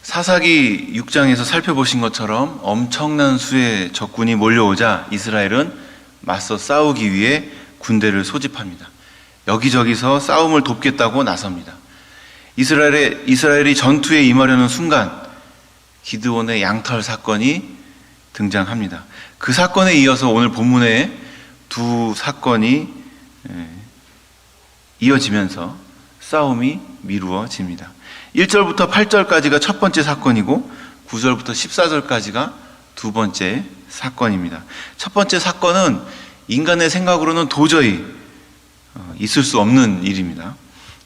사사기 6장에서 살펴보신 것처럼 엄청난 수의 적군이 몰려오자 이스라엘은 맞서 싸우기 위해 군대를 소집합니다. 여기저기서 싸움을 돕겠다고 나섭니다. 이스라엘이 전투에 임하려는 순간 기드온의 양털 사건이 등장합니다. 그 사건에 이어서 오늘 본문에 두 사건이 이어지면서 싸움이 미루어집니다. 1절부터 8절까지가 첫 번째 사건이고 9절부터 14절까지가 두 번째 사건입니다. 첫 번째 사건은 인간의 생각으로는 도저히 있을 수 없는 일입니다.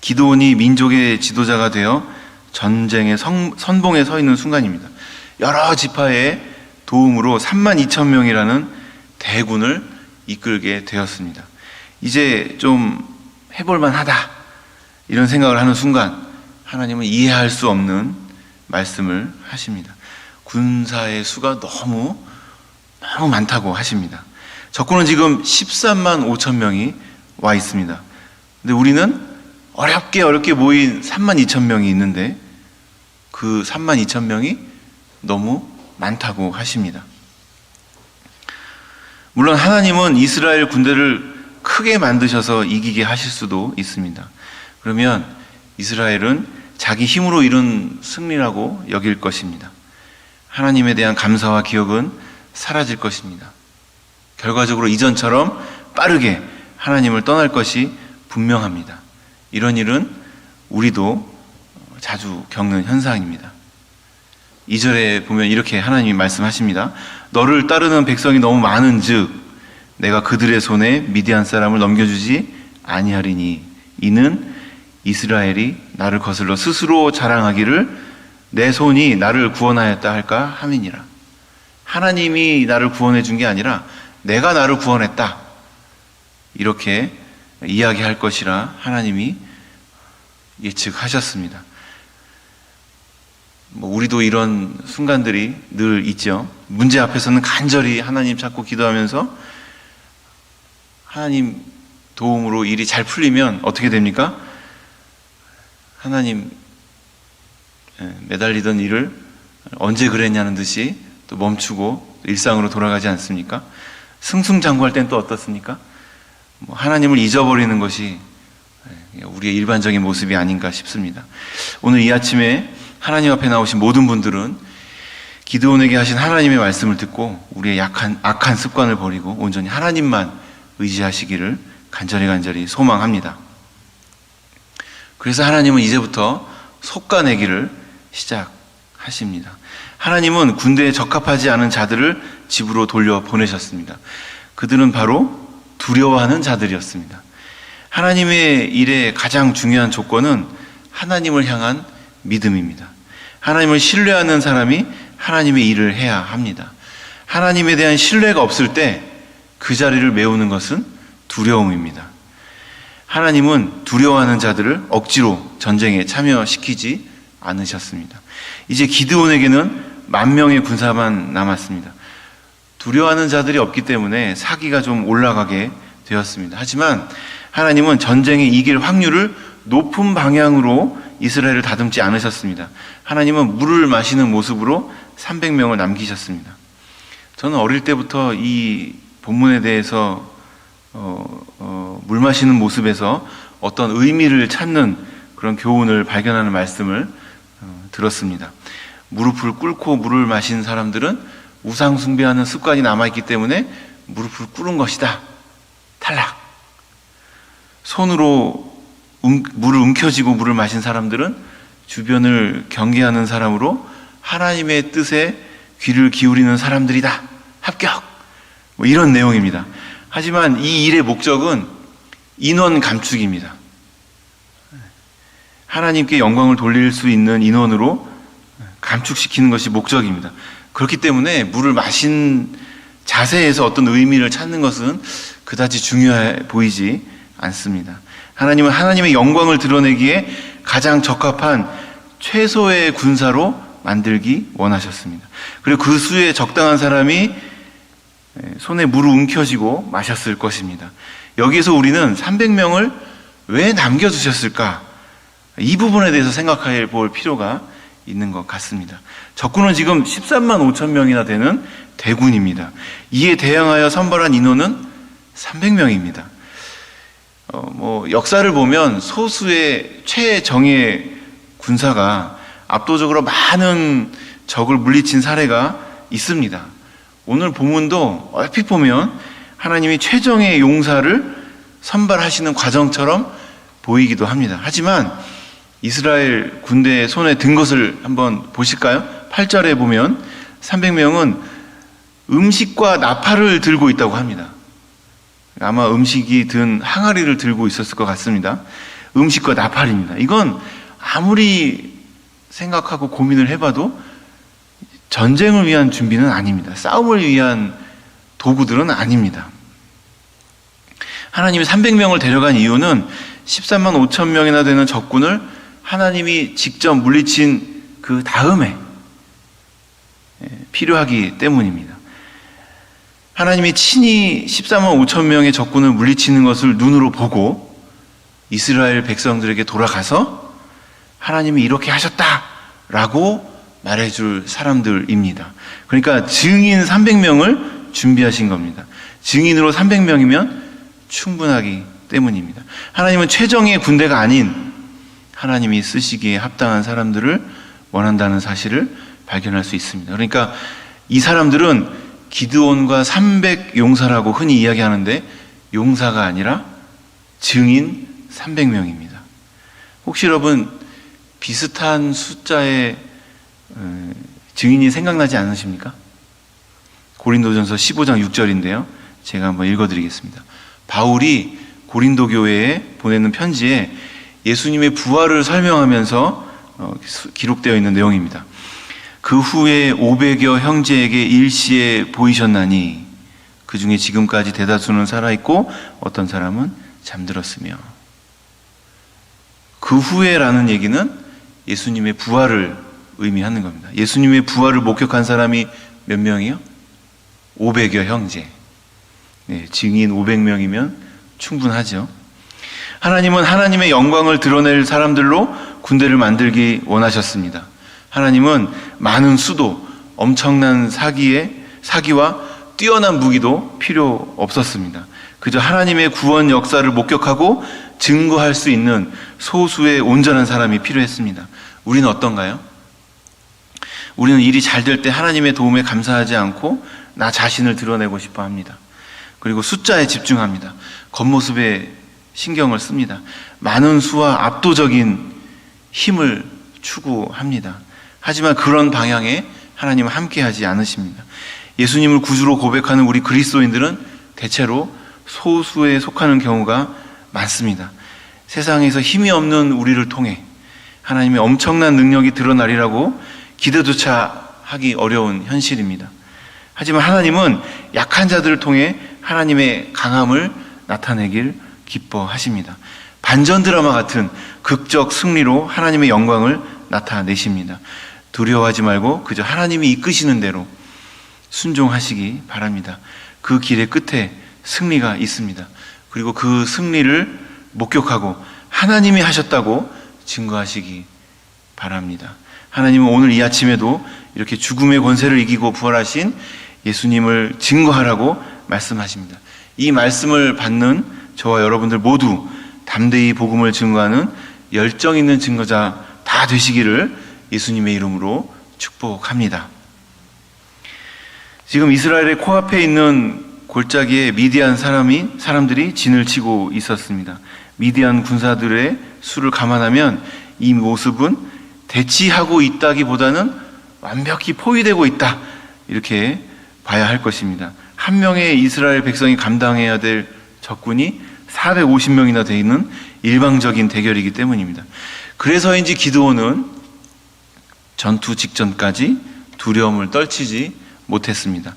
기드온이 민족의 지도자가 되어 전쟁의 선봉에 서 있는 순간입니다. 여러 지파의 도움으로 32,000명이라는 대군을 이끌게 되었습니다. 이제 좀 해볼만 하다 이런 생각을 하는 순간 하나님은 이해할 수 없는 말씀을 하십니다. 군사의 수가 너무 많다고 하십니다. 적군은 지금 13만 5천 명이 와 있습니다. 근데 우리는 어렵게 모인 3만 2천 명이 있는데 그 3만 2천 명이 너무 많다고 하십니다. 물론 하나님은 이스라엘 군대를 크게 만드셔서 이기게 하실 수도 있습니다. 그러면 이스라엘은 자기 힘으로 이룬 승리라고 여길 것입니다. 하나님에 대한 감사와 기억은 사라질 것입니다. 결과적으로 이전처럼 빠르게 하나님을 떠날 것이 분명합니다. 이런 일은 우리도 자주 겪는 현상입니다. 2절에 보면 이렇게 하나님이 말씀하십니다. 너를 따르는 백성이 너무 많은 즉 내가 그들의 손에 미디안 사람을 넘겨주지 아니하리니 이는 이스라엘이 나를 거슬러 스스로 자랑하기를 내 손이 나를 구원하였다 할까 함이니라. 하나님이 나를 구원해 준 게 아니라 내가 나를 구원했다 이렇게 이야기할 것이라 하나님이 예측하셨습니다. 우리도 이런 순간들이 늘 있죠. 문제 앞에서는 간절히 하나님 찾고 기도하면서 하나님 도움으로 일이 잘 풀리면 어떻게 됩니까? 하나님 매달리던 일을 언제 그랬냐는 듯이 또 멈추고 일상으로 돌아가지 않습니까? 승승장구할 땐 또 어떻습니까? 하나님을 잊어버리는 것이 우리의 일반적인 모습이 아닌가 싶습니다. 오늘 이 아침에 하나님 앞에 나오신 모든 분들은 기드온에게 하신 하나님의 말씀을 듣고 우리의 악한 습관을 버리고 온전히 하나님만 의지하시기를 간절히 소망합니다. 그래서 하나님은 이제부터 속가내기를 시작하십니다. 하나님은 군대에 적합하지 않은 자들을 집으로 돌려보내셨습니다. 그들은 바로 두려워하는 자들이었습니다. 하나님의 일의 가장 중요한 조건은 하나님을 향한 믿음입니다. 하나님을 신뢰하는 사람이 하나님의 일을 해야 합니다. 하나님에 대한 신뢰가 없을 때 그 자리를 메우는 것은 두려움입니다. 하나님은 두려워하는 자들을 억지로 전쟁에 참여시키지 않으셨습니다. 이제 기드온에게는 10,000명의 군사만 남았습니다. 두려워하는 자들이 없기 때문에 사기가 좀 올라가게 되었습니다. 하지만 하나님은 전쟁에 이길 확률을 높은 방향으로 이스라엘을 다듬지 않으셨습니다. 하나님은 물을 마시는 모습으로 300명을 남기셨습니다. 저는 어릴 때부터 이 본문에 대해서 물 마시는 모습에서 어떤 의미를 찾는 그런 교훈을 발견하는 말씀을 들었습니다. 무릎을 꿇고 물을 마신 사람들은 우상 숭배하는 습관이 남아있기 때문에 무릎을 꿇은 것이다. 탈락. 손으로 물을 움켜쥐고 물을 마신 사람들은 주변을 경계하는 사람으로 하나님의 뜻에 귀를 기울이는 사람들이다. 합격. 이런 내용입니다. 하지만 이 일의 목적은 인원 감축입니다. 하나님께 영광을 돌릴 수 있는 인원으로 감축시키는 것이 목적입니다. 그렇기 때문에 물을 마신 자세에서 어떤 의미를 찾는 것은 그다지 중요해 보이지 않습니다. 하나님은 하나님의 영광을 드러내기에 가장 적합한 최소의 군사로 만들기 원하셨습니다. 그리고 그 수에 적당한 사람이 손에 물을 움켜쥐고 마셨을 것입니다. 여기에서 우리는 300명을 왜 남겨두셨을까? 이 부분에 대해서 생각해 볼 필요가 있는 것 같습니다. 적군은 지금 13만 5천 명이나 되는 대군입니다. 이에 대항하여 선발한 인원은 300명입니다. 역사를 보면 소수의 최정예 군사가 압도적으로 많은 적을 물리친 사례가 있습니다. 오늘 본문도 얼핏 보면 하나님이 최정예 용사를 선발하시는 과정처럼 보이기도 합니다. 하지만 이스라엘 군대의 손에 든 것을 한번 보실까요? 8절에 보면 300명은 음식과 나팔을 들고 있다고 합니다. 아마 음식이 든 항아리를 들고 있었을 것 같습니다. 음식과 나팔입니다. 이건 아무리 생각하고 고민을 해봐도 전쟁을 위한 준비는 아닙니다. 싸움을 위한 도구들은 아닙니다. 하나님이 300명을 데려간 이유는 13만 5천 명이나 되는 적군을 하나님이 직접 물리친 그 다음에 필요하기 때문입니다. 하나님이 친히 14만 5천 명의 적군을 물리치는 것을 눈으로 보고 이스라엘 백성들에게 돌아가서 하나님이 이렇게 하셨다라고 말해줄 사람들입니다. 그러니까 증인 300명을 준비하신 겁니다. 증인으로 300명이면 충분하기 때문입니다. 하나님은 최정예 군대가 아닌 하나님이 쓰시기에 합당한 사람들을 원한다는 사실을 발견할 수 있습니다. 그러니까 이 사람들은 기드온과 300 용사라고 흔히 이야기하는데 용사가 아니라 증인 300명입니다. 혹시 여러분 비슷한 숫자의 증인이 생각나지 않으십니까? 고린도전서 15장 6절인데요. 제가 한번 읽어드리겠습니다. 바울이 고린도 교회에 보내는 편지에 예수님의 부활을 설명하면서 기록되어 있는 내용입니다. 그 후에 500여 형제에게 일시에 보이셨나니 그 중에 지금까지 대다수는 살아있고 어떤 사람은 잠들었으며. 그 후에라는 얘기는 예수님의 부활을 의미하는 겁니다. 예수님의 부활을 목격한 사람이 몇 명이요? 500여 형제. 증인 500명이면 충분하죠. 하나님은 하나님의 영광을 드러낼 사람들로 군대를 만들기 원하셨습니다. 하나님은 많은 수도, 엄청난 사기와 뛰어난 무기도 필요 없었습니다. 그저 하나님의 구원 역사를 목격하고 증거할 수 있는 소수의 온전한 사람이 필요했습니다. 우리는 어떤가요? 우리는 일이 잘 될 때 하나님의 도움에 감사하지 않고 나 자신을 드러내고 싶어 합니다. 그리고 숫자에 집중합니다. 겉모습에 신경을 씁니다. 많은 수와 압도적인 힘을 추구합니다. 하지만 그런 방향에 하나님은 함께하지 않으십니다. 예수님을 구주로 고백하는 우리 그리스도인들은 대체로 소수에 속하는 경우가 많습니다. 세상에서 힘이 없는 우리를 통해 하나님의 엄청난 능력이 드러나리라고 기대조차 하기 어려운 현실입니다. 하지만 하나님은 약한 자들을 통해 하나님의 강함을 나타내길 기뻐하십니다. 반전 드라마 같은 극적 승리로 하나님의 영광을 나타내십니다. 두려워하지 말고 그저 하나님이 이끄시는 대로 순종하시기 바랍니다. 그 길의 끝에 승리가 있습니다. 그리고 그 승리를 목격하고 하나님이 하셨다고 증거하시기 바랍니다. 하나님은 오늘 이 아침에도 이렇게 죽음의 권세를 이기고 부활하신 예수님을 증거하라고 말씀하십니다. 이 말씀을 받는 저와 여러분들 모두 담대히 복음을 증거하는 열정 있는 증거자 다 되시기를 예수님의 이름으로 축복합니다. 지금 이스라엘의 코앞에 있는 골짜기에 미디안 사람들이 진을 치고 있었습니다. 미디안 군사들의 수를 감안하면 이 모습은 대치하고 있다기보다는 완벽히 포위되고 있다, 이렇게 봐야 할 것입니다. 한 명의 이스라엘 백성이 감당해야 될 적군이 450명이나 되는 일방적인 대결이기 때문입니다. 그래서인지 기드온은 전투 직전까지 두려움을 떨치지 못했습니다.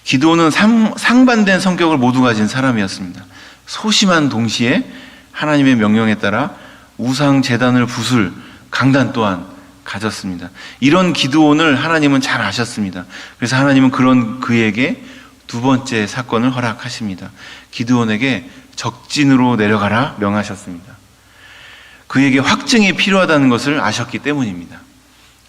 기드온은 상반된 성격을 모두 가진 사람이었습니다. 소심한 동시에 하나님의 명령에 따라 우상 제단을 부술 강단 또한 가졌습니다. 이런 기드온을 하나님은 잘 아셨습니다. 그래서 하나님은 그런 그에게 두 번째 사건을 허락하십니다. 기드온에게 적진으로 내려가라 명하셨습니다. 그에게 확증이 필요하다는 것을 아셨기 때문입니다.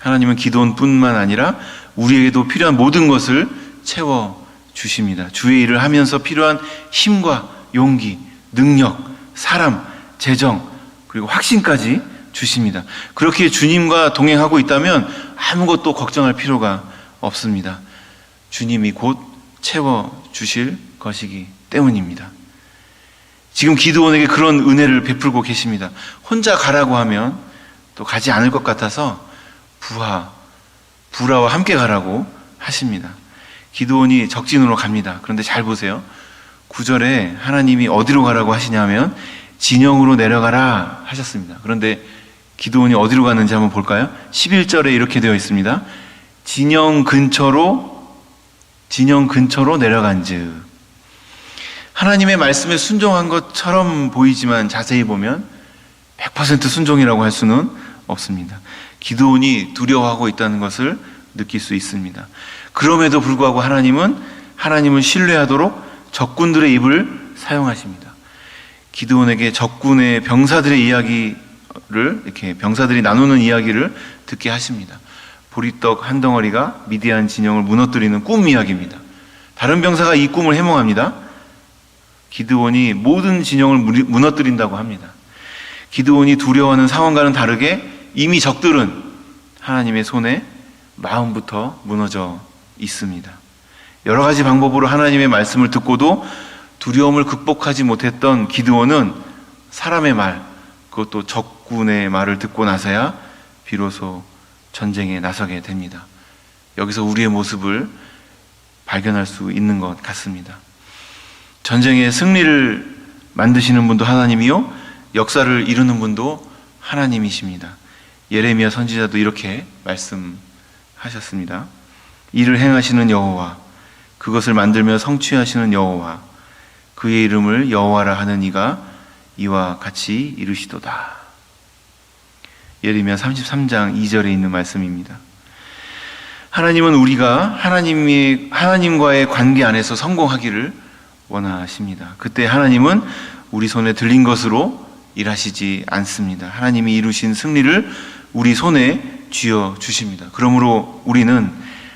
하나님은 기도원뿐만 아니라 우리에게도 필요한 모든 것을 채워 주십니다. 주의 일을 하면서 필요한 힘과 용기, 능력, 사람, 재정, 그리고 확신까지 주십니다. 그렇게 주님과 동행하고 있다면 아무것도 걱정할 필요가 없습니다. 주님이 곧 채워 주실 것이기 때문입니다. 지금 기드온에게 그런 은혜를 베풀고 계십니다. 혼자 가라고 하면 또 가지 않을 것 같아서 부하와 함께 가라고 하십니다. 기드온이 적진으로 갑니다. 그런데 잘 보세요. 9절에 하나님이 어디로 가라고 하시냐면 진영으로 내려가라 하셨습니다. 그런데 기드온이 어디로 가는지 한번 볼까요? 11절에 이렇게 되어 있습니다. 진영 근처로 내려간즉. 하나님의 말씀에 순종한 것처럼 보이지만 자세히 보면 100% 순종이라고 할 수는 없습니다. 기드온이 두려워하고 있다는 것을 느낄 수 있습니다. 그럼에도 불구하고 하나님을 신뢰하도록 적군들의 입을 사용하십니다. 기드온에게 적군의 병사들의 이야기를, 이렇게 병사들이 나누는 이야기를 듣게 하십니다. 보리떡 한 덩어리가 미디안 진영을 무너뜨리는 꿈 이야기입니다. 다른 병사가 이 꿈을 해몽합니다. 기드온이 모든 진영을 무너뜨린다고 합니다. 기드온이 두려워하는 상황과는 다르게 이미 적들은 하나님의 손에 마음부터 무너져 있습니다. 여러 가지 방법으로 하나님의 말씀을 듣고도 두려움을 극복하지 못했던 기드온은 사람의 말, 그것도 적군의 말을 듣고 나서야 비로소 전쟁에 나서게 됩니다. 여기서 우리의 모습을 발견할 수 있는 것 같습니다. 전쟁의 승리를 만드시는 분도 하나님이요, 역사를 이루는 분도 하나님이십니다. 예레미야 선지자도 이렇게 말씀하셨습니다. 이를 행하시는 여호와, 그것을 만들며 성취하시는 여호와, 그의 이름을 여호와라 하는 이가 이와 같이 이르시도다. 예레미야 33장 2절에 있는 말씀입니다. 하나님은 우리가 하나님과의 관계 안에서 성공하기를 원하십니다. 그때 하나님은 우리 손에 들린 것으로 일하시지 않습니다. 하나님이 이루신 승리를 우리 손에 쥐어 주십니다. 그러므로 우리는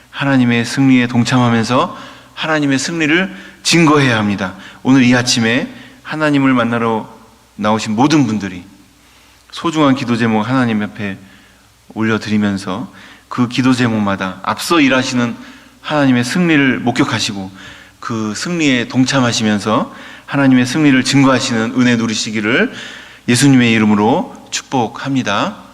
하나님의 승리에 동참하면서 하나님의 승리를 증거해야 합니다. 오늘 이 아침에 하나님을 만나러 나오신 모든 분들이 소중한 기도 제목 하나님 옆에 올려드리면서 그 기도 제목마다 앞서 일하시는 하나님의 승리를 목격하시고 그 승리에 동참하시면서 하나님의 승리를 증거하시는 은혜 누리시기를 예수님의 이름으로 축복합니다.